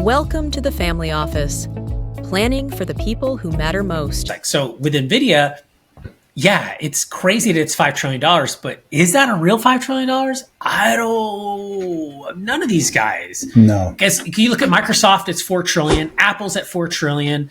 Welcome to the Family Office, planning for the people who matter most. So with Nvidia, yeah, it's crazy that it's $5 trillion, but is that a real $5 trillion? None of these guys. No. Because you look at Microsoft, it's $4 trillion, Apple's at $4 trillion,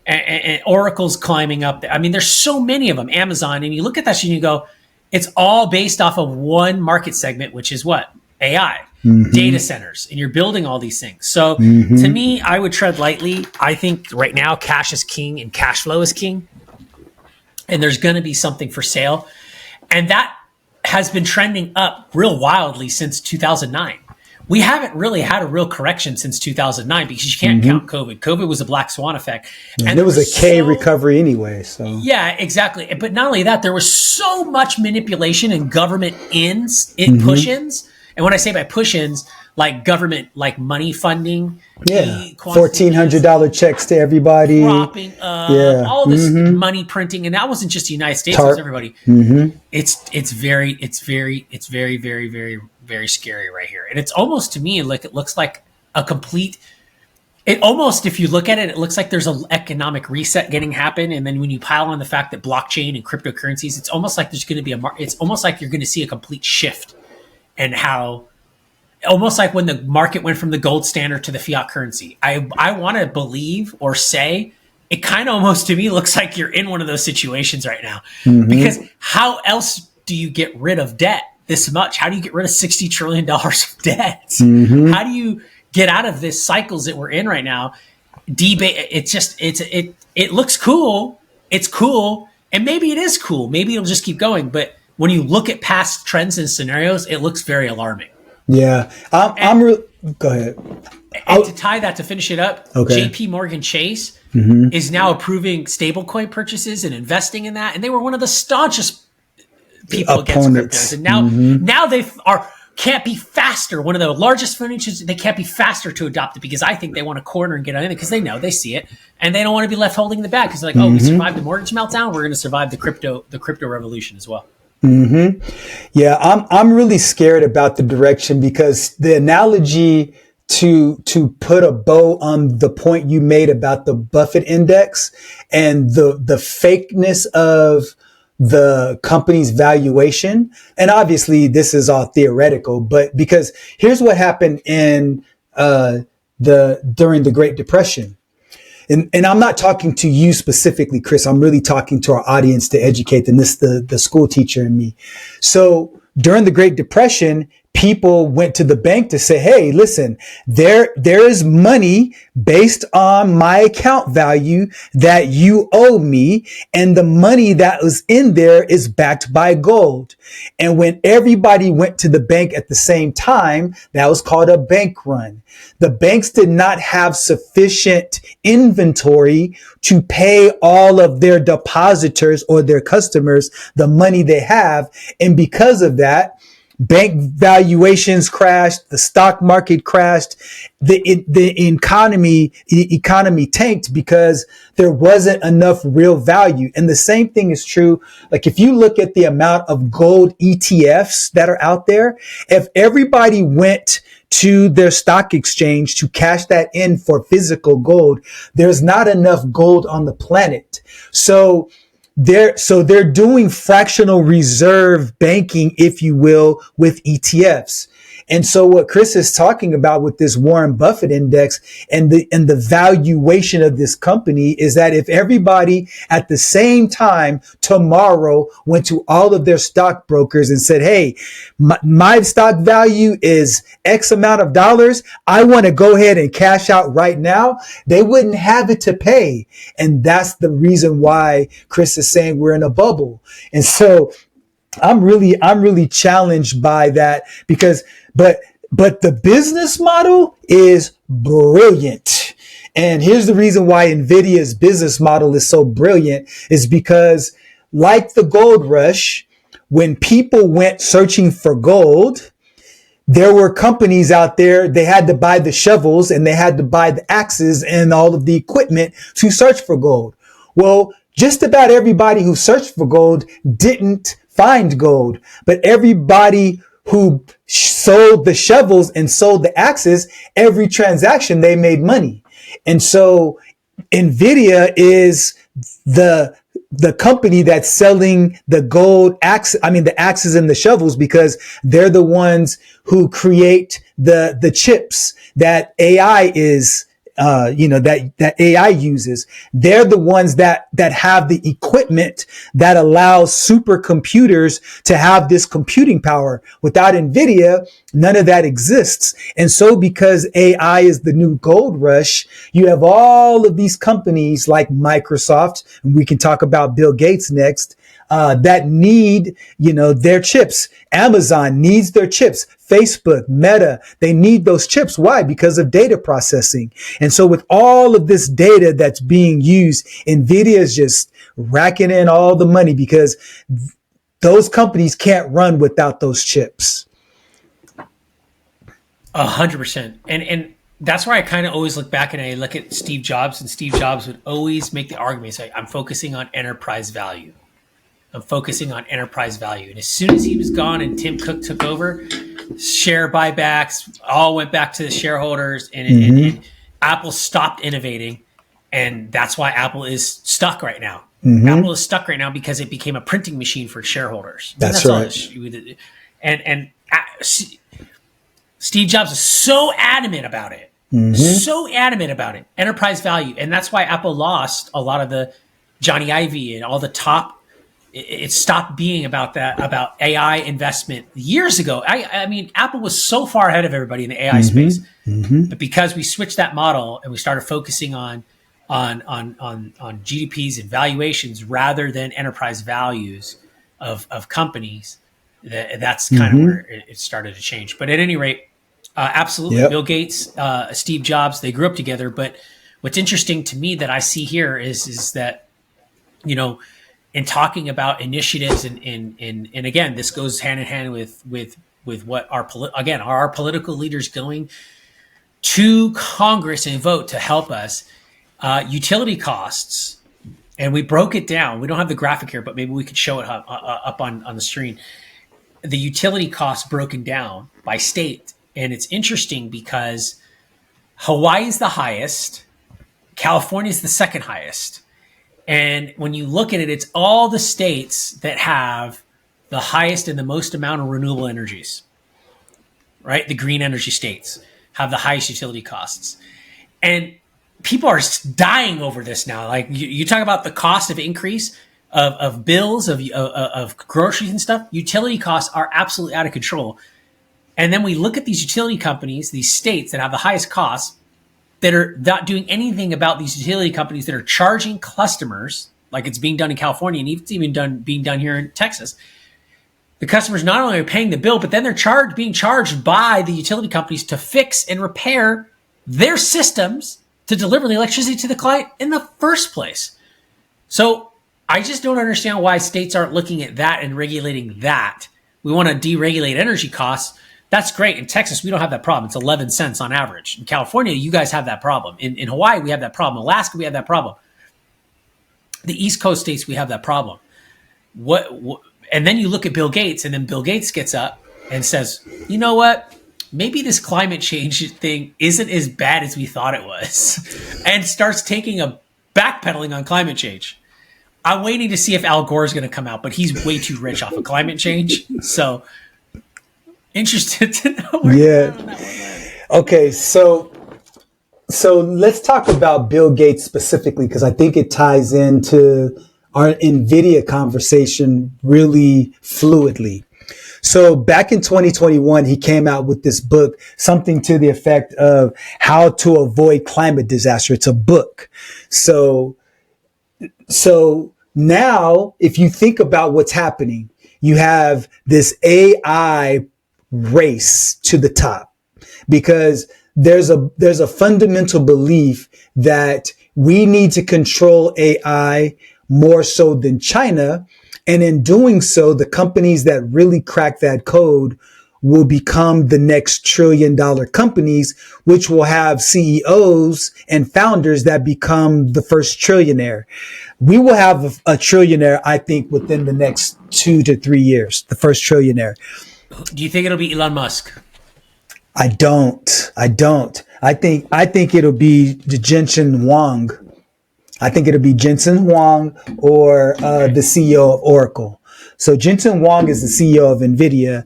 and Oracle's climbing up. I mean, there's so many of them, Amazon, and you look at that and you go, it's all based off of one market segment, which is what? AI. Data centers, and you're building all these things. So to me, I would tread lightly. I think right now cash is king and cash flow is king, and there's going to be something for sale, and that has been trending up real wildly since 2009. We haven't really had a real correction since 2009 because you can't count COVID. COVID was a black swan effect, and there was a K recovery anyway. So yeah, exactly. But not only that, there was so much manipulation and government push-ins. And when I say by push-ins, like government, like money funding, $1,400 checks to everybody, propping up, all this money printing, and that wasn't just the United States; it was everybody. It's very, very, very, very scary right here, and it's almost to me like it looks like a complete. It almost, if you look at it, it looks like there's an economic reset getting happen, and then when you pile on the fact that blockchain and cryptocurrencies, it's almost like there's going to be it's almost like you're going to see a complete shift. And how, almost like when the market went from the gold standard to the fiat currency. I want to believe or say it kind of almost to me looks like you're in one of those situations right now. Because how else do you get rid of debt this much? How do you get rid of $60 trillion of debt? How do you get out of this cycles that we're in right now? It looks cool. It's cool. And maybe it is cool. Maybe it'll just keep going. But when you look at past trends and scenarios, it looks very alarming. Yeah. Go ahead. And to tie that, to finish it up, JP Morgan Chase is now approving stablecoin purchases and investing in that. And they were one of the staunchest people against cryptos. And now they can't be faster. One of the largest financials, they can't be faster to adopt it because I think they want to corner and get on it because they know, they see it, and they don't want to be left holding the bag because they're like, we survived the mortgage meltdown. We're going to survive the crypto revolution as well. Yeah, I'm really scared about the direction because the analogy to put a bow on the point you made about the Buffett index and the fakeness of the company's valuation. And obviously this is all theoretical, but because here's what happened in during the Great Depression. And I'm not talking to you specifically, Chris. I'm really talking to our audience to educate them. This is the school teacher in me. So during the Great Depression, people went to the bank to say, hey, listen, there is money based on my account value that you owe me. And the money that was in there is backed by gold. And when everybody went to the bank at the same time, that was called a bank run. The banks did not have sufficient inventory to pay all of their depositors or their customers the money they have. And because of that, bank valuations crashed, the stock market crashed, the economy tanked because there wasn't enough real value. And the same thing is true. Like if you look at the amount of gold ETFs that are out there, if everybody went to their stock exchange to cash that in for physical gold, there's not enough gold on the planet. So they're doing fractional reserve banking, if you will, with ETFs. And so what Chris is talking about with this Warren Buffett index and the valuation of this company is that if everybody at the same time tomorrow went to all of their stockbrokers and said, hey, my stock value is X amount of dollars, I want to go ahead and cash out right now, they wouldn't have it to pay. And that's the reason why Chris is saying we're in a bubble. And so I'm really challenged by that because, but the business model is brilliant. And here's the reason why Nvidia's business model is so brilliant is because like the gold rush, when people went searching for gold, there were companies out there, they had to buy the shovels and they had to buy the axes and all of the equipment to search for gold. Well, just about everybody who searched for gold didn't find gold, but everybody who sold the shovels and sold the axes, every transaction they made money. And so Nvidia is the company that's selling the the axes and the shovels, because they're the ones who create the chips that AI is, that AI uses. They're the ones that have the equipment that allows supercomputers to have this computing power. Without Nvidia, none of that exists. And so because AI is the new gold rush, you have all of these companies like Microsoft, and we can talk about Bill Gates next, that need, their chips. Amazon needs their chips. Facebook, Meta, they need those chips. Why? Because of data processing. And so with all of this data that's being used, Nvidia is just racking in all the money because those companies can't run without those chips. 100%. And that's why I kind of always look back and I look at Steve Jobs, and Steve Jobs would always make the argument, say, I'm focusing on enterprise value. I'm focusing on enterprise value. And as soon as he was gone and Tim Cook took over, share buybacks all went back to the shareholders, and Apple stopped innovating. And that's why Apple is stuck right now. Apple is stuck right now because it became a printing machine for shareholders. That's right. And Steve Jobs is so adamant about it. So adamant about it. Enterprise value. And that's why Apple lost a lot of the Johnny Ive and all the top. It stopped being about that, about AI investment years ago. I mean, Apple was so far ahead of everybody in the AI space, but because we switched that model and we started focusing on GDPs and valuations rather than enterprise values of companies, that's kind of where it started to change. But at any rate, absolutely, Bill Gates, Steve Jobs, they grew up together. But what's interesting to me that I see here is that, in talking about initiatives and again, this goes hand in hand with what our political leaders going to Congress and vote to help us, utility costs. And we broke it down. We don't have the graphic here, but maybe we could show it up on the screen. The utility costs broken down by state. And it's interesting because Hawaii is the highest. California is the second highest. And when you look at it, it's all the states that have the highest and the most amount of renewable energies, right? The green energy states have the highest utility costs. And people are dying over this now. Like you talk about the cost of increase of bills, of groceries and stuff. Utility costs are absolutely out of control. And then we look at these utility companies, these states that have the highest costs, that are not doing anything about these utility companies that are charging customers, like it's being done in California, and it's even being done here in Texas. The customers not only are paying the bill, but then they're being charged by the utility companies to fix and repair their systems to deliver the electricity to the client in the first place. So I just don't understand why states aren't looking at that and regulating that. We want to deregulate energy costs. That's great. In Texas, we don't have that problem. It's 11 cents on average. In California, you guys have that problem. In Hawaii, we have that problem. Alaska, we have that problem. The East Coast states, we have that problem. And then you look at Bill Gates, and then Bill Gates gets up and says, you know what? Maybe this climate change thing isn't as bad as we thought it was, and starts taking a backpedaling on climate change. I'm waiting to see if Al Gore is going to come out, but he's way too rich off of climate change. So interested to know where you're at on that one. Okay, so let's talk about Bill Gates specifically, because I think it ties into our Nvidia conversation really fluidly. So back in 2021, he came out with this book, something to the effect of How to Avoid Climate Disaster. It's a book. So now if you think about what's happening, you have this AI race to the top, because there's a fundamental belief that we need to control AI more so than China. And in doing so, the companies that really crack that code will become the next $1 trillion companies, which will have CEOs and founders that become the first trillionaire. We will have a trillionaire, I think, within the next 2 to 3 years, the first trillionaire. Do you think it'll be Elon Musk? I don't. I think it'll be Jensen Huang. I think it'll be Jensen Huang or the CEO of Oracle. So Jensen Huang is the CEO of Nvidia,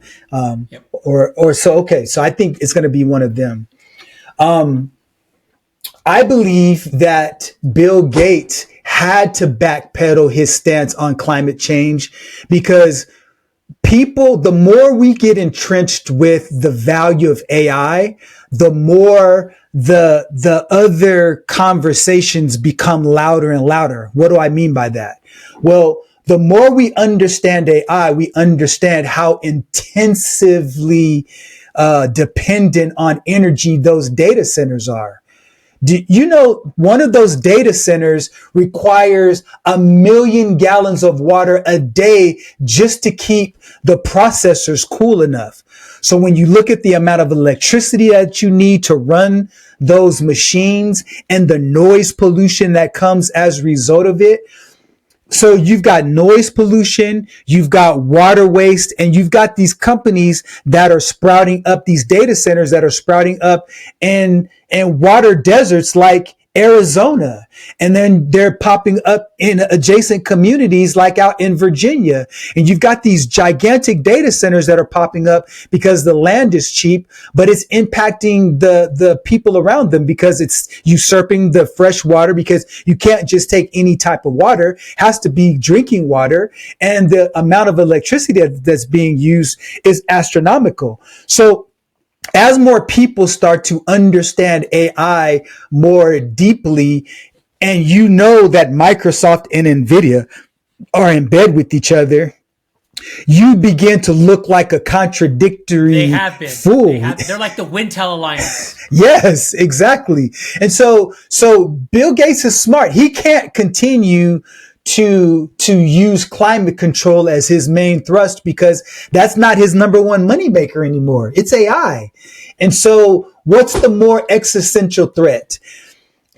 So I think it's going to be one of them. I believe that Bill Gates had to backpedal his stance on climate change because the more we get entrenched with the value of AI, the more the other conversations become louder and louder. What do I mean by that? Well, the more we understand AI, we understand how intensively dependent on energy those data centers are. Do you know one of those data centers requires 1 million gallons of water a day just to keep the processors cool enough? So when you look at the amount of electricity that you need to run those machines and the noise pollution that comes as a result of it, so you've got noise pollution, you've got water waste, and you've got these companies that are sprouting up, these data centers that are sprouting up in water deserts like Arizona. And then they're popping up in adjacent communities like out in Virginia. And you've got these gigantic data centers that are popping up because the land is cheap, but it's impacting the people around them because it's usurping the fresh water, because you can't just take any type of water. It has to be drinking water. And the amount of electricity that's being used is astronomical. So as more people start to understand AI more deeply, and you know that Microsoft and Nvidia are in bed with each other, you begin to look like a contradictory fool. They're like the Wintel Alliance. Yes, exactly. And so Bill Gates is smart. He can't continue to use climate control as his main thrust because that's not his number one moneymaker anymore. It's AI. And so what's the more existential threat?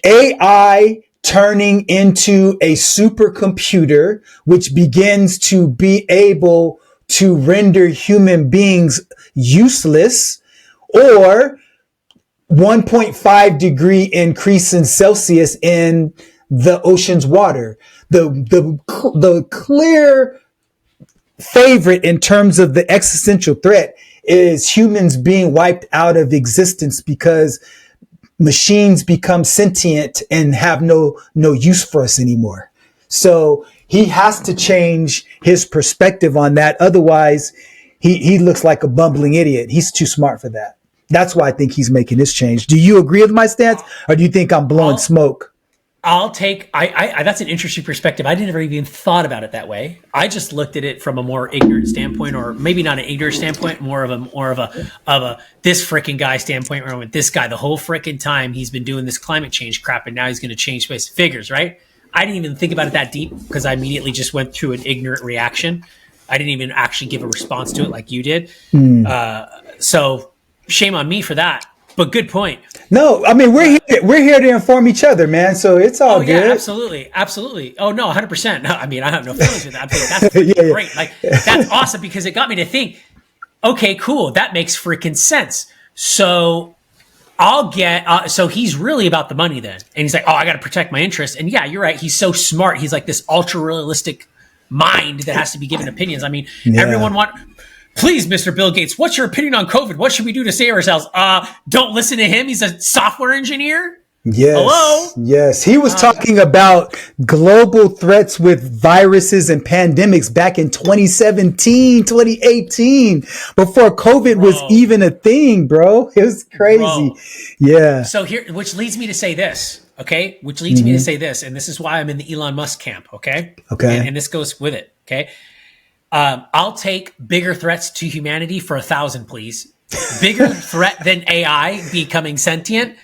AI turning into a supercomputer, which begins to be able to render human beings useless, or 1.5 degree increase in Celsius in the ocean's water. The clear favorite in terms of the existential threat is humans being wiped out of existence because machines become sentient and have no use for us anymore. So he has to change his perspective on that. Otherwise, he looks like a bumbling idiot. He's too smart for that. That's why I think he's making this change. Do you agree with my stance, or do you think I'm blowing smoke? I'll take. That's an interesting perspective. I never even thought about it that way. I just looked at it from a more ignorant standpoint, or maybe not an ignorant standpoint, more of a this freaking guy standpoint. Where I went, this guy the whole freaking time he's been doing this climate change crap, and now he's going to change space figures, right? I didn't even think about it that deep because I immediately just went through an ignorant reaction. I didn't even actually give a response to it like you did. So shame on me for that. But good point. No, I mean, we're here to inform each other, man. So it's all good. Yeah, absolutely. Oh no, 100%. No, I mean, I have no feelings with that. I think that's great. Like that's awesome because it got me to think. Okay, cool. That makes freaking sense. So I'll get. So he's really about the money then, and he's like, oh, I got to protect my interests. And yeah, you're right. He's so smart. He's like this ultra realistic mind that has to be given opinions. I mean, everyone Please, Mr. Bill Gates, what's your opinion on COVID? What should we do to save ourselves? Don't listen to him. He's a software engineer. Yes. Hello? Yes. He was talking about global threats with viruses and pandemics back in 2017, 2018, before COVID was even a thing, bro. It was crazy. Yeah. So which leads me to say this, okay? Me to say this, and this is why I'm in the Elon Musk camp, okay? Okay. And this goes with it, okay? I'll take bigger threats to humanity for 1,000, please. Bigger threat than AI becoming sentient.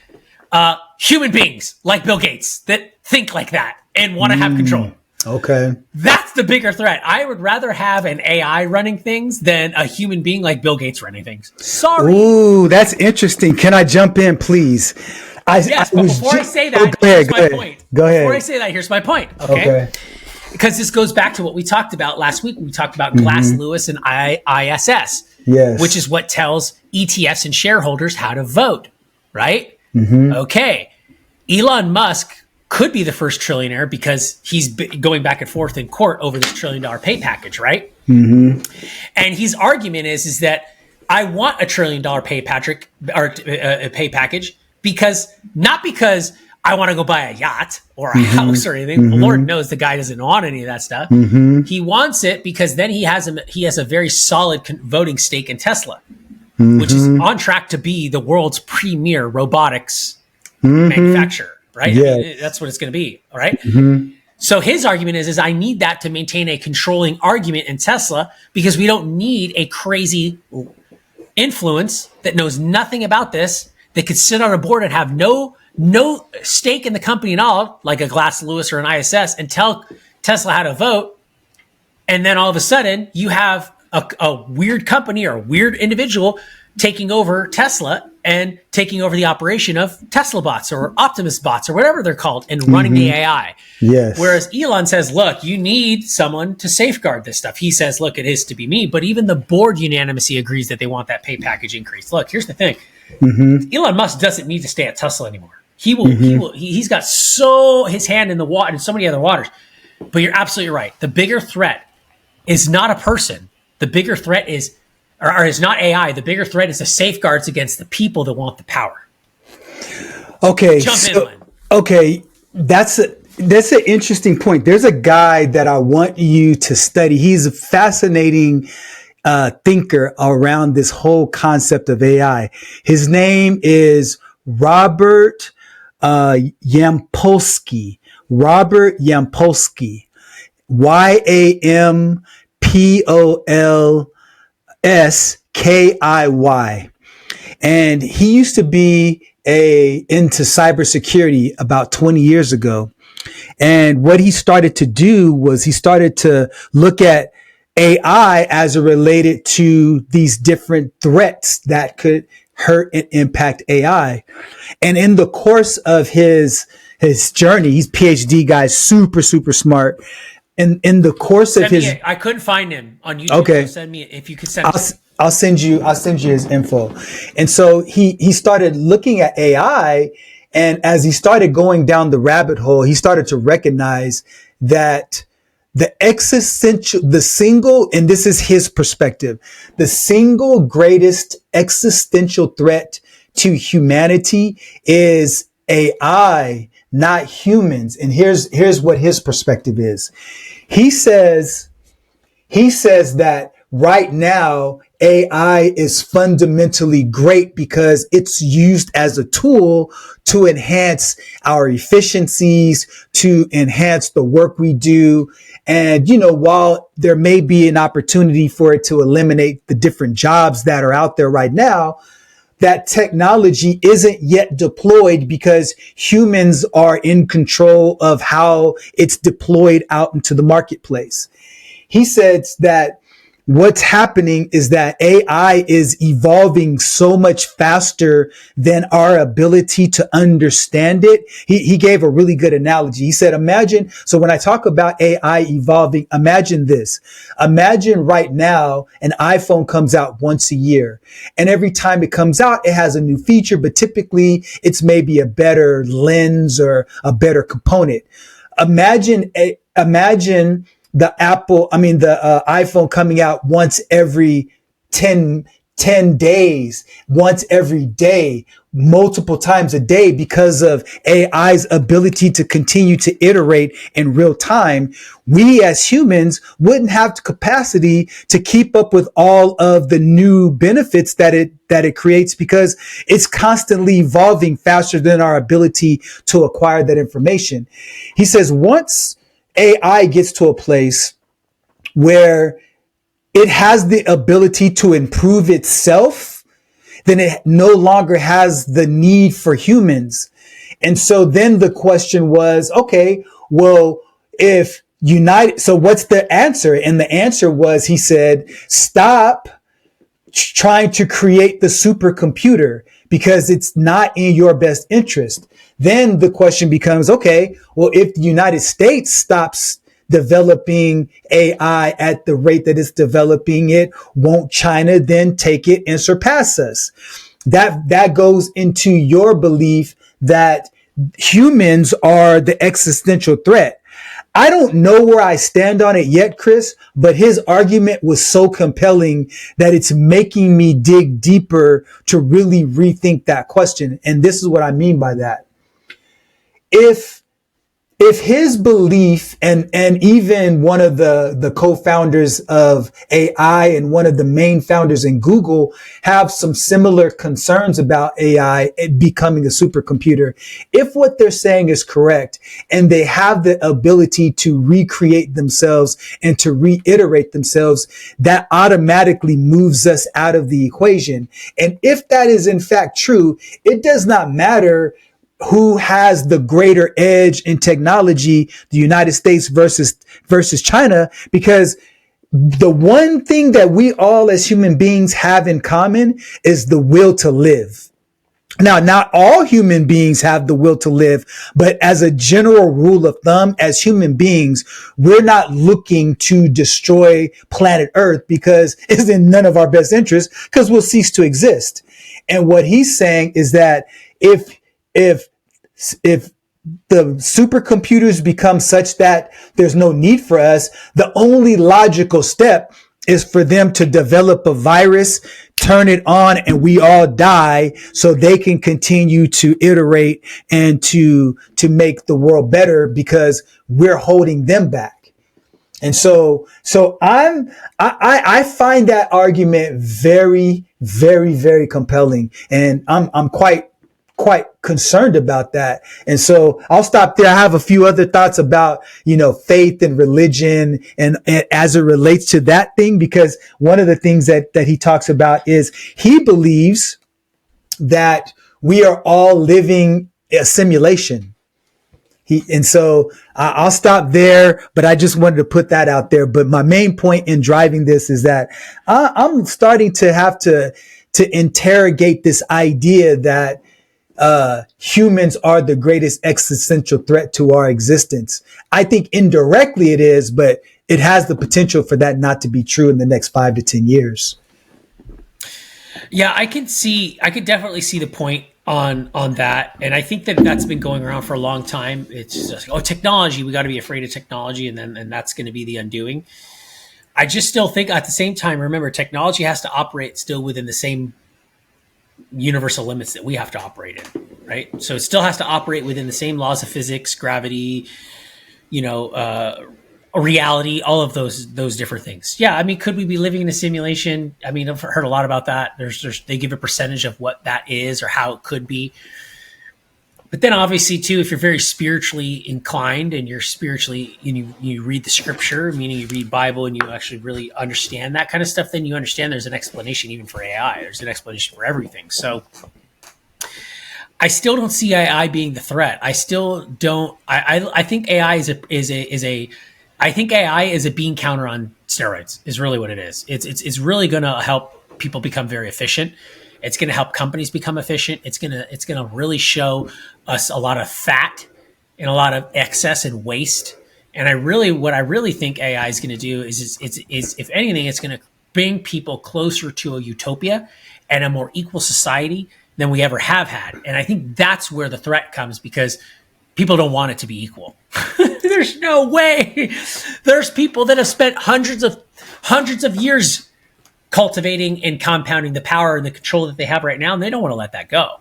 Human beings like Bill Gates that think like that and want to have control. Okay. That's the bigger threat. I would rather have an AI running things than a human being like Bill Gates running things. Sorry. Ooh, that's interesting. Can I jump in, please? Before I say that, here's my point. Go ahead. Before I say that, here's my point. Okay. because this goes back to what we talked about last week. We talked about Glass Lewis and ISS, which is what tells ETFs and shareholders how to vote, right? Okay. Elon Musk could be the first trillionaire because he's going back and forth in court over this $1 trillion pay package, right? And his argument is that I want a $1 trillion pay package because not because I want to go buy a yacht or a house or anything. Lord knows the guy doesn't want any of that stuff. He wants it because then he has a very solid voting stake in Tesla, which is on track to be the world's premier robotics manufacturer. Right? Yeah. I mean, that's what it's going to be. All right. So his argument is I need that to maintain a controlling argument in Tesla because we don't need a crazy influence that knows nothing about this, that could sit on a board and have no stake in the company at all, like a Glass Lewis or an ISS, and tell Tesla how to vote. And then all of a sudden you have a weird company or a weird individual taking over Tesla and taking over the operation of Tesla bots or Optimus bots or whatever they're called and running the AI. Yes. Whereas Elon says, look, you need someone to safeguard this stuff. He says, look, it is to be me. But even the board unanimously agrees that they want that pay package increase. Look, here's the thing. Elon Musk doesn't need to stay at Tesla anymore. He's got his hand in the water and so many other waters. But you're absolutely right. The bigger threat is not a person. The bigger threat is not AI. The bigger threat is the safeguards against the people that want the power. Okay. Jump in, Len. Okay. That's an interesting point. There's a guy that I want you to study. He's a fascinating thinker around this whole concept of AI. His name is Robert Yampolsky. Robert Yampolsky. YAMPOLSKIY. And he used to be into cybersecurity about 20 years ago. And what he started to do was he started to look at AI as it related to these different threats that could hurt and impact AI. And in the course of his journey, he's a PhD guy, super, super smart. And in the course of his, I couldn't find him on YouTube. Okay. So send me if you could send. I'll send you his info. And so he started looking at AI, and as he started going down the rabbit hole, he started to recognize that and this is his perspective, the single greatest existential threat to humanity is AI, not humans. And here's what his perspective is. He says that right now, AI is fundamentally great because it's used as a tool to enhance our efficiencies, to enhance the work we do. And, while there may be an opportunity for it to eliminate the different jobs that are out there right now, that technology isn't yet deployed because humans are in control of how it's deployed out into the marketplace. He says that what's happening is that AI is evolving so much faster than our ability to understand it. He gave a really good analogy. He said, so when I talk about AI evolving, imagine this. Imagine right now an iPhone comes out once a year, and every time it comes out, it has a new feature, but typically it's maybe a better lens or a better component. Imagine the iPhone coming out once every 10 days, once every day, multiple times a day because of AI's ability to continue to iterate in real time. We as humans wouldn't have the capacity to keep up with all of the new benefits that it creates because it's constantly evolving faster than our ability to acquire that information. He says once AI gets to a place where it has the ability to improve itself, then it no longer has the need for humans. And so then the question was, okay, well, so what's the answer? And the answer was, he said, stop trying to create the supercomputer because it's not in your best interest. Then the question becomes, okay, well, if the United States stops developing AI at the rate that it's developing it, won't China then take it and surpass us? That goes into your belief that humans are the existential threat. I don't know where I stand on it yet, Chris, but his argument was so compelling that it's making me dig deeper to really rethink that question. And this is what I mean by that. If his belief and even one of the co-founders of AI and one of the main founders in Google have some similar concerns about AI becoming a supercomputer, if what they're saying is correct and they have the ability to recreate themselves and to reiterate themselves, that automatically moves us out of the equation. And if that is in fact true, it does not matter who has the greater edge in technology, the United States versus China, because the one thing that we all as human beings have in common is the will to live. Now, not all human beings have the will to live, but as a general rule of thumb, as human beings, we're not looking to destroy planet Earth because it's in none of our best interests, because we'll cease to exist. And what he's saying is that if the supercomputers become such that there's no need for us, the only logical step is for them to develop a virus, turn it on, and we all die so they can continue to iterate and to make the world better because we're holding them back. And so I find that argument very, very, very compelling. And I'm quite concerned about that. And so I'll stop there. I have a few other thoughts about, faith and religion and as it relates to that thing, because one of the things that he talks about is he believes that we are all living a simulation. And so I'll stop there, but I just wanted to put that out there. But my main point in driving this is that I'm starting to have to interrogate this idea that humans are the greatest existential threat to our existence. I think indirectly it is, but it has the potential for that not to be true in the next 5 to 10 years. Yeah, I could definitely see the point on that. And I think that's been going around for a long time. It's just, technology, we got to be afraid of technology. And that's going to be the undoing. I just still think at the same time, remember, technology has to operate still within the same universal limits that we have to operate in, right? So it still has to operate within the same laws of physics, gravity, reality, all of those different things. Yeah, I mean, could we be living in a simulation? I mean, I've heard a lot about that. They give a percentage of what that is or how it could be. But then obviously too, if you're very spiritually inclined and you're spiritually, you read the scripture, meaning you read Bible and you actually really understand that kind of stuff, then you understand there's an explanation even for AI. There's an explanation for everything. So I still don't see AI being the threat. I still don't. I think AI I think AI is a bean counter on steroids is really what it is. It's really going to help people become very efficient. It's going to help companies become efficient. It's going to really show us a lot of fat and a lot of excess and waste. And what I really think AI is going to do is if anything, it's going to bring people closer to a utopia and a more equal society than we ever have had. And I think that's where the threat comes, because people don't want it to be equal. There's no way. There's people that have spent hundreds of years cultivating and compounding the power and the control that they have right now, and they don't want to let that go.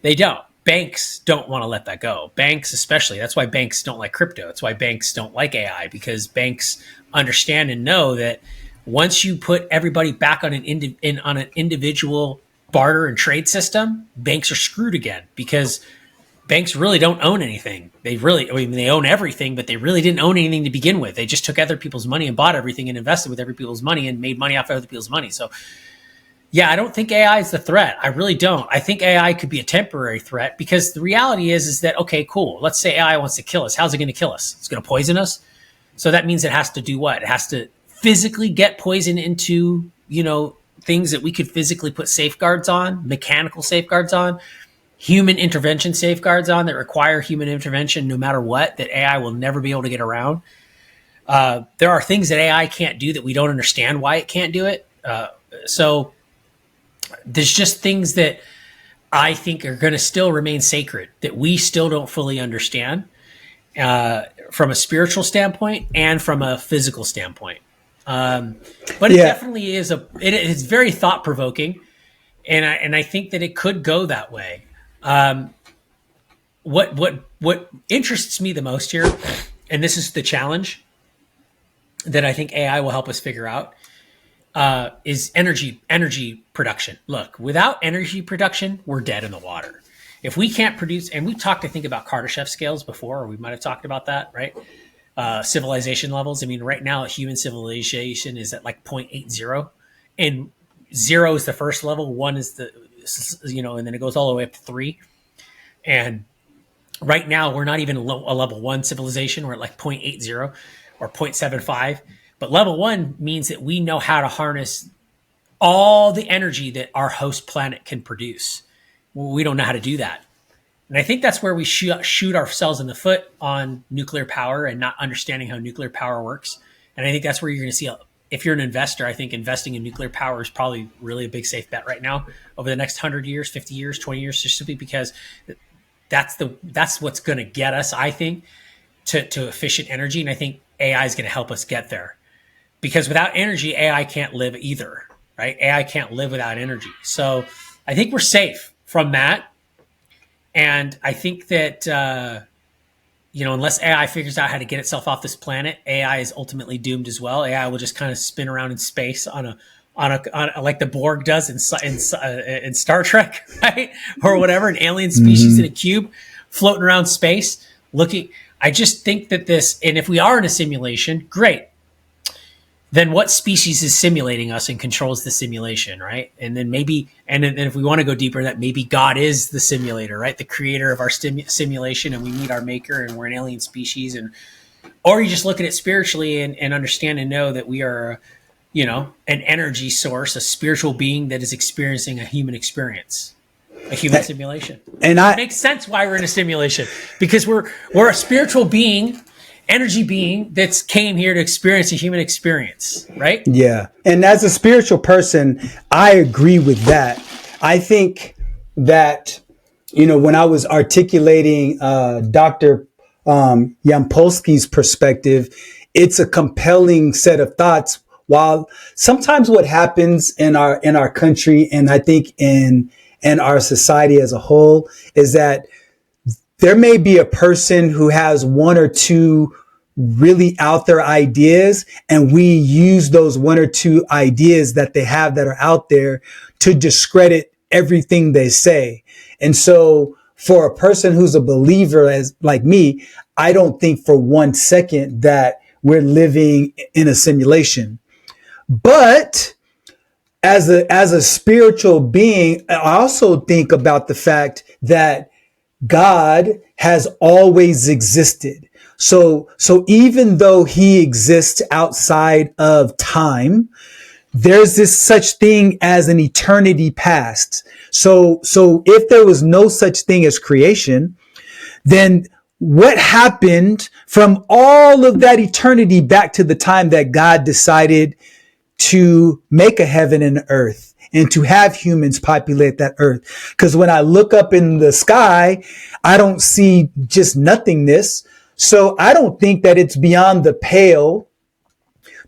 They don't. Banks don't want to let that go. Banks especially. That's why banks don't like crypto. That's why banks don't like AI, because banks understand and know that once you put everybody back on an individual barter and trade system, banks are screwed again, because banks really don't own anything. They own everything, but they really didn't own anything to begin with. They just took other people's money and bought everything and invested with other people's money and made money off of other people's money. So yeah, I don't think AI is the threat. I really don't. I think AI could be a temporary threat, because the reality is that, okay, cool. Let's say AI wants to kill us. How's it going to kill us? It's going to poison us. So that means it has to do what? It has to physically get poison into, things that we could physically put safeguards on, mechanical safeguards on, human intervention safeguards on that require human intervention no matter what, that AI will never be able to get around. There are things that AI can't do that we don't understand why it can't do it. So there's just things that I think are going to still remain sacred that we still don't fully understand from a spiritual standpoint and from a physical standpoint. But it definitely is it's very thought provoking, and I think that it could go that way. What interests me the most here, and this is the challenge that I think AI will help us figure out, is energy production. Look, without energy production, we're dead in the water. If we can't produce, and we talked, I think, about Kardashev scales before, or we might have talked about that, right? Civilization levels. I mean, right now, human civilization is at like 0.80, and 0 is the first level, 1 is the, and then it goes all the way up to 3. And right now, we're not even a level 1 civilization. We're at like 0.80 or 0.75. But level 1 means that we know how to harness all the energy that our host planet can produce. Well, we don't know how to do that. And I think that's where we shoot ourselves in the foot on nuclear power and not understanding how nuclear power works. And I think that's where you're going to see, if you're an investor, I think investing in nuclear power is probably really a big safe bet right now over the next 100 years, 50 years, 20 years, just simply because that's what's going to get us, I think, to efficient energy. And I think AI is going to help us get there. Because without energy, AI can't live either, right? AI can't live without energy. So I think we're safe from that. And I think that, unless AI figures out how to get itself off this planet, AI is ultimately doomed as well. AI will just kind of spin around in space on a like the Borg does in Star Trek, right? Or whatever, an alien species in a cube floating around space looking. I just think that and if we are in a simulation, great. Then what species is simulating us and controls the simulation, right? And then and if we want to go deeper, that maybe God is the simulator, right? The creator of our simulation, and we meet our maker, and we're an alien species, or you just look at it spiritually and understand and know that we are, an energy source, a spiritual being that is experiencing a human experience, a human simulation. And it makes sense why we're in a simulation, because we're a spiritual being, energy being that's came here to experience a human experience, right? Yeah. And as a spiritual person, I agree with that. I think that, when I was articulating Dr. Yampolsky's perspective, it's a compelling set of thoughts. While sometimes what happens in our country, and I think in our society as a whole, is that there may be a person who has one or two really out there ideas, and we use those one or two ideas that they have that are out there to discredit everything they say. And so for a person who's a believer like me, I don't think for 1 second that we're living in a simulation. But as a spiritual being, I also think about the fact that God has always existed. So even though he exists outside of time, there's this such thing as an eternity past. So if there was no such thing as creation, then what happened from all of that eternity back to the time that God decided to make a heaven and an earth and to have humans populate that earth? Because when I look up in the sky, I don't see just nothingness. So I don't think that it's beyond the pale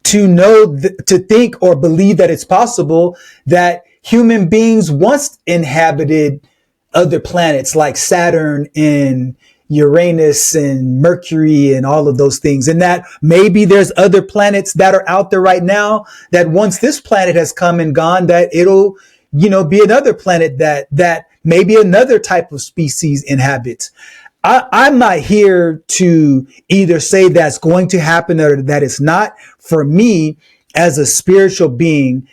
to know, to think or believe that it's possible that human beings once inhabited other planets like Saturn and Uranus and Mercury and all of those things. And that maybe there's other planets that are out there right now that once this planet has come and gone, that it'll, be another planet that maybe another type of species inhabits. I'm not here to either say that's going to happen or that it's not. For me, as a spiritual being,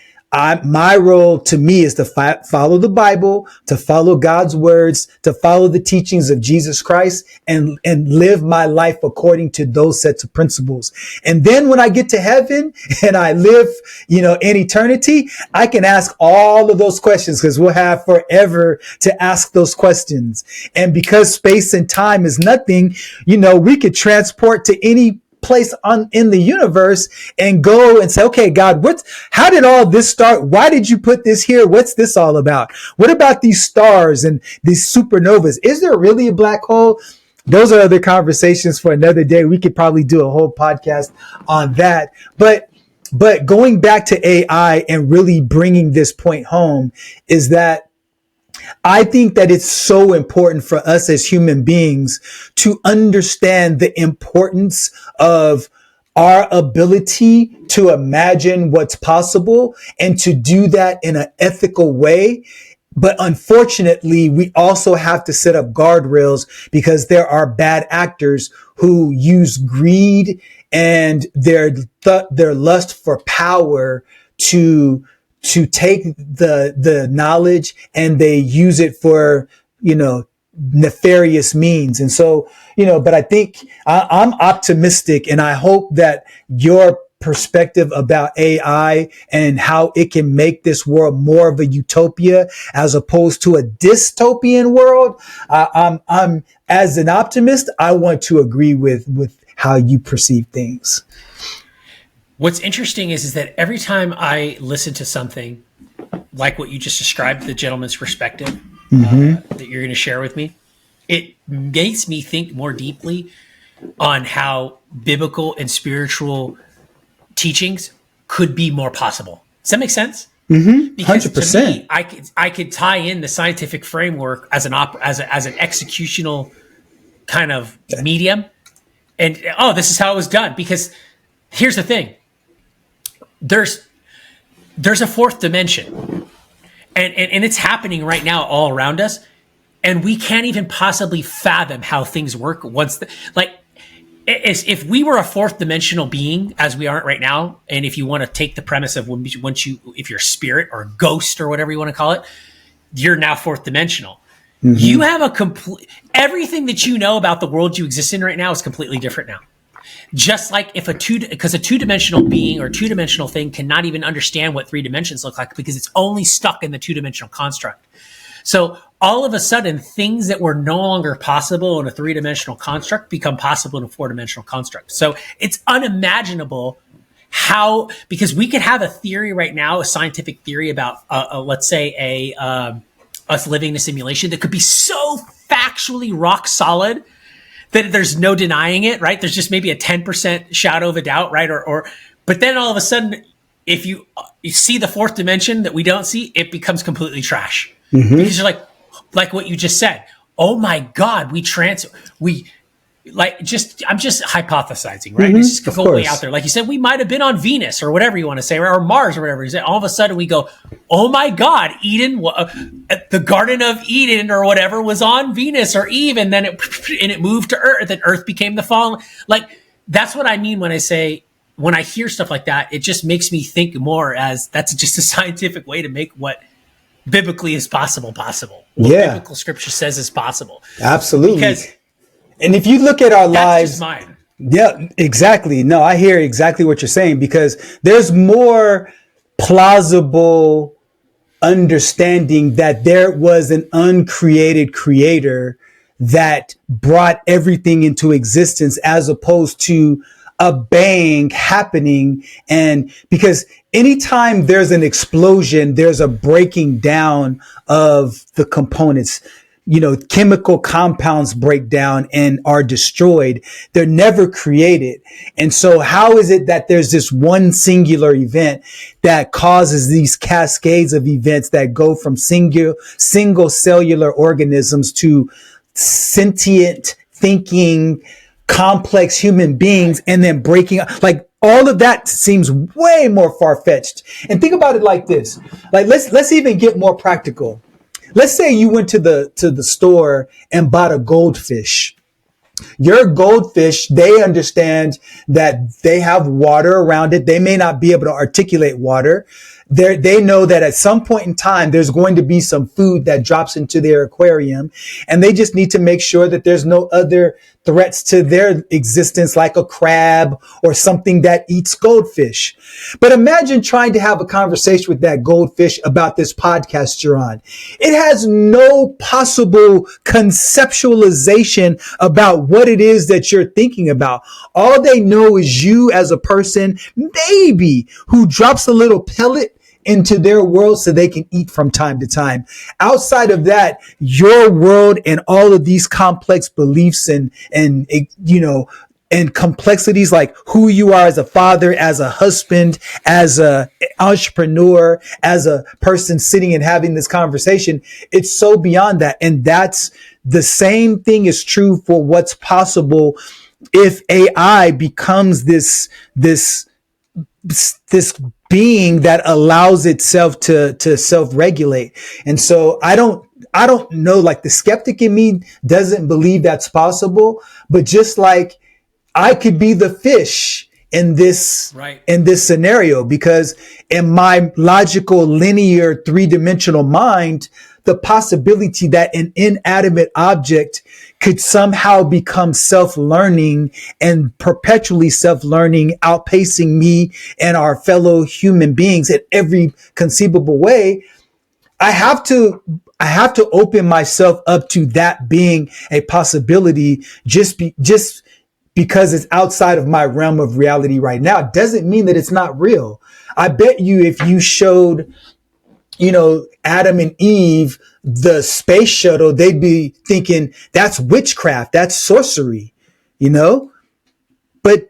my role to me is to follow the Bible, to follow God's words, to follow the teachings of Jesus Christ and live my life according to those sets of principles. And then when I get to heaven and I live, in eternity, I can ask all of those questions because we'll have forever to ask those questions. And because space and time is nothing, we could transport to any place in the universe and go and say, okay, God, how did all this start? Why did you put this here? What's this all about? What about these stars and these supernovas? Is there really a black hole? Those are other conversations for another day. We could probably do a whole podcast on that. But going back to AI and really bringing this point home is that I think that it's so important for us as human beings to understand the importance of our ability to imagine what's possible and to do that in an ethical way. But unfortunately, we also have to set up guardrails because there are bad actors who use greed and their lust for power to take the knowledge and they use it for, nefarious means. And so, but I think I'm optimistic, and I hope that your perspective about AI and how it can make this world more of a utopia as opposed to a dystopian world. I'm as an optimist, I want to agree with how you perceive things. What's interesting is that every time I listen to something like what you just described, the gentleman's perspective that you're going to share with me, it makes me think more deeply on how biblical and spiritual teachings could be more possible. Does that make sense? Mm-hmm. 100%. Because to me, I could tie in the scientific framework as an executional kind of medium, and this is how it was done. Because here's the thing: there's a fourth dimension, and it's happening right now all around us, and we can't even possibly fathom how things work once. If we were a fourth dimensional being, as we aren't right now, and if you want to take the premise of if you're a spirit or a ghost or whatever you want to call it, you're now fourth dimensional. Mm-hmm. You have everything that you know about the world you exist in right now is completely different now. Just like because a two-dimensional being or two-dimensional thing cannot even understand what three dimensions look like because it's only stuck in the two-dimensional construct. So all of a sudden, things that were no longer possible in a three-dimensional construct become possible in a four-dimensional construct. So it's unimaginable because we could have a theory right now, a scientific theory about, let's say, us living in a simulation that could be so factually rock solid that there's no denying it, right? There's just maybe a 10% shadow of a doubt, right? But then all of a sudden, if you see the fourth dimension that we don't see, it becomes completely trash. Mm-hmm. Because you're like what you just said. Oh my God, I'm just hypothesizing, right? Mm-hmm. This is go way out there. Like you said, we might have been on Venus or whatever you want to say, or Mars or whatever. All of a sudden we go, oh my God, Eden, the Garden of Eden or whatever was on Venus or Eve, and then it moved to Earth, and Earth became the fallen. Like, that's what I mean when I hear stuff like that, it just makes me think more as that's just a scientific way to make what biblically is possible. What biblical scripture says is possible. Absolutely. And if you look at our lives, just mine. Yeah, exactly. No, I hear exactly what you're saying, because there's more plausible understanding that there was an uncreated creator that brought everything into existence, as opposed to a bang happening. And because anytime there's an explosion, there's a breaking down of the components. Chemical compounds break down and are destroyed. They're never created. And so how is it that there's this one singular event that causes these cascades of events that go from single cellular organisms to sentient, thinking, complex human beings, and then breaking up? Like, all of that seems way more far-fetched. And think about it like this. Like, let's even get more practical. Let's say you went to the store and bought a goldfish. Your goldfish, they understand that they have water around it. They may not be able to articulate water. they know that at some point in time, there's going to be some food that drops into their aquarium, and they just need to make sure that there's no other threats to their existence, like a crab or something that eats goldfish. But imagine trying to have a conversation with that goldfish about this podcast you're on. It has no possible conceptualization about what it is that you're thinking about. All they know is you as a person, maybe, who drops a little pellet into their world so they can eat from time to time. Outside of that, your world and all of these complex beliefs and complexities like who you are as a father, as a husband, as a entrepreneur, as a person sitting and having this conversation, it's so beyond that. And that's the same thing is true for what's possible if AI becomes this being that allows itself to self-regulate. And so I don't know, like the skeptic in me doesn't believe that's possible, but just like I could be the fish in this, in this scenario, because in my logical, linear, three-dimensional mind, the possibility that an inanimate object could somehow become self-learning and perpetually self-learning, outpacing me and our fellow human beings in every conceivable way. I have to open myself up to that being a possibility just because it's outside of my realm of reality right now. It doesn't mean that it's not real. I bet you if you showed, Adam and Eve, the space shuttle, they'd be thinking that's witchcraft, that's sorcery, but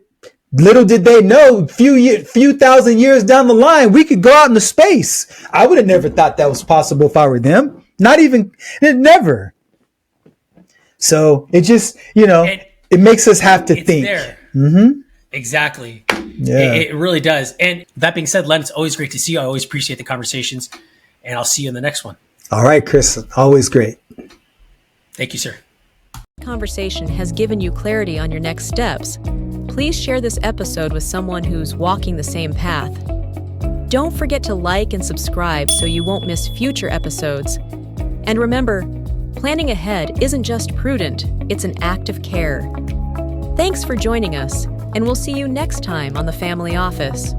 little did they know, few thousand years down the line, we could go out into space. I would have never thought that was possible if I were them. Never. So it just, it makes us have to think. There. Mm-hmm. Exactly. Yeah. It really does. And that being said, Len, it's always great to see you. I always appreciate the conversations, and I'll see you in the next one. All right, Chris. Always great. Thank you, sir. Conversation has given you clarity on your next steps. Please share this episode with someone who's walking the same path. Don't forget to like and subscribe so you won't miss future episodes. And remember, planning ahead isn't just prudent, it's an act of care. Thanks for joining us, and we'll see you next time on The Family Office.